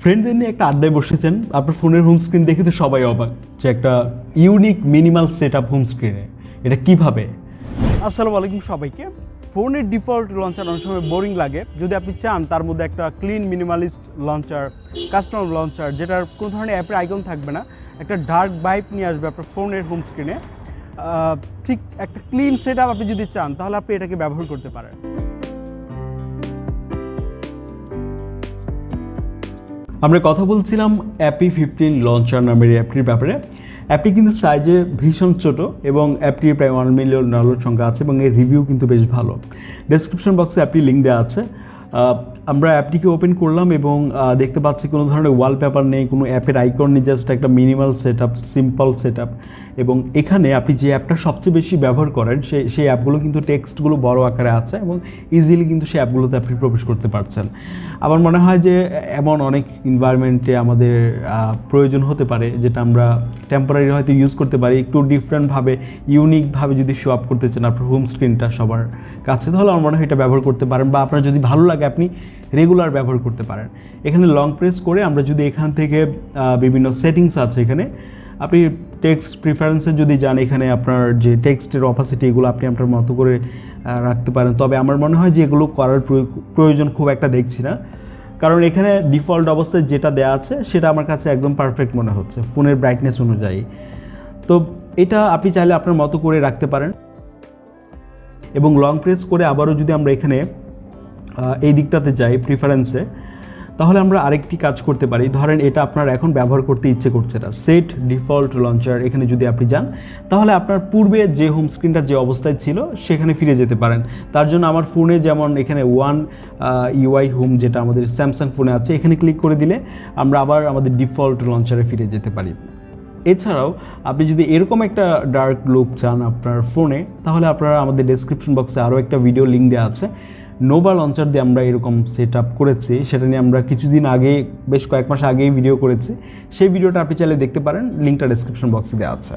ফ্রেন্ডদের নিয়ে একটা আড্ডায় বসেছেন, আপনার ফোনের হোম স্ক্রিন দেখে তো সবাই অবাক যে একটা unique minimal set up home স্ক্রিনে, এটা কিভাবে? আসসালামু আলাইকুম সবাইকে। ফোনের ডিফল্ট লঞ্চার অনেক সময় বোরিং লাগে। যদি আপনি চান তার মধ্যে একটা clean minimalist launcher, custom launcher যেটার কোনো ধরনের অ্যাপের আইকন থাকবে না, একটা ডার্ক ভাইব নিয়ে আসবে আপনার ফোনের হোম স্ক্রিনে, ঠিক একটা ক্লিন সেট আপ আপনি যদি চান তাহলে আপনি এটাকে ব্যবহার করতে পারেন। আমরা কথা বলছিলাম অ্যাপি 15 লঞ্চার নামের অ্যাপটির ব্যাপারে। অ্যাপটি কিন্তু সাইজে ভীষণ ছোট এবং অ্যাপটির প্রায় 1 মিলিয়ন ডাউনলোড সংখ্যা আছে এবং এর রিভিউ কিন্তু বেশ ভালো। ডেসক্রিপশন বক্সে অ্যাপটির লিঙ্ক দেওয়া আছে। আমরা অ্যাপটিকে ওপেন করলাম এবং দেখতে পাচ্ছি কোনো ধরনের ওয়ালপেপার নেই, কোনো অ্যাপের আইকন নেই, জাস্ট একটা minimal set up, simple set up. এবং এখানে আপনি যে অ্যাপটা সবচেয়ে বেশি ব্যবহার করেন সেই অ্যাপগুলো কিন্তু টেক্সটগুলো বড় আকারে আছে এবং ইজিলি কিন্তু সেই অ্যাপগুলোতে আপনি প্রবেশ করতে পারছেন। আমার মনে হয় যে এমন অনেক এনভায়রনমেন্টে আমাদের প্রয়োজন হতে পারে যেটা আমরা টেম্পোরারি হয়তো ইউজ করতে পারি, একটু ডিফারেন্টভাবে ইউনিকভাবে যদি শো আপ করতে চান আপনার হোম স্ক্রিনটা সবার কাছে, তাহলে আমার মনে হয় এটা ব্যবহার করতে পারেন, বা আপনার যদি ভালো লাগে আপনি রেগুলার ব্যবহার করতে পারেন। এখানে লং প্রেস করে আমরা যদি এখান থেকে বিভিন্ন সেটিংস আছে, এখানে আপনি টেক্সট প্রিফারেন্সে যদি যান, এখানে আপনার যে টেক্সটের অপাসিটি এগুলো আপনি আপনার মতো করে রাখতে পারেন। তবে আমার মনে হয় যে এগুলো করার প্রয়োজন খুব একটা দেখছি না, কারণ এখানে ডিফল্ট অবস্থায় যেটা দেওয়া আছে সেটা আমার কাছে একদম পারফেক্ট মনে হচ্ছে ফোনের ব্রাইটনেস অনুযায়ী। তো এটা আপনি চাইলে আপনার মতো করে রাখতে পারেন। এবং লং প্রেস করে আবারও যদি আমরা এখানে এই দিকটাতে যাই প্রিফারেন্সে, তাহলে আমরা আরেকটি কাজ করতে পারি। ধরেন এটা আপনার এখন ব্যবহার করতে ইচ্ছে করছে না, সেট ডিফল্ট লঞ্চার, এখানে যদি আপনি যান তাহলে আপনার পূর্বে যে হোম স্ক্রিনটা যে অবস্থায় ছিল সেখানে ফিরে যেতে পারেন। তার জন্য আমার ফোনে যেমন এখানে ওয়ান ইউআই হোম যেটা আমাদের স্যামসাং ফোনে আছে, এখানে ক্লিক করে দিলে আমরা আবার আমাদের ডিফল্ট লঞ্চারে ফিরে যেতে পারি। এছাড়াও আপনি যদি এরকম একটা ডার্ক লুক চান আপনার ফোনে, তাহলে আপনারা আমাদের ডেসক্রিপশন বক্সে আরও একটা ভিডিও লিঙ্ক দেওয়া আছে। নোভা লঞ্চার দিয়ে আমরা এরকম সেট আপ করেছি, সেটা নিয়ে আমরা কিছুদিন আগে, বেশ কয়েক মাস আগেই ভিডিও করেছি। সেই ভিডিওটা আপনি চাইলে দেখতে পারেন, লিঙ্কটা ডেসক্রিপশন বক্সে দেওয়া আছে।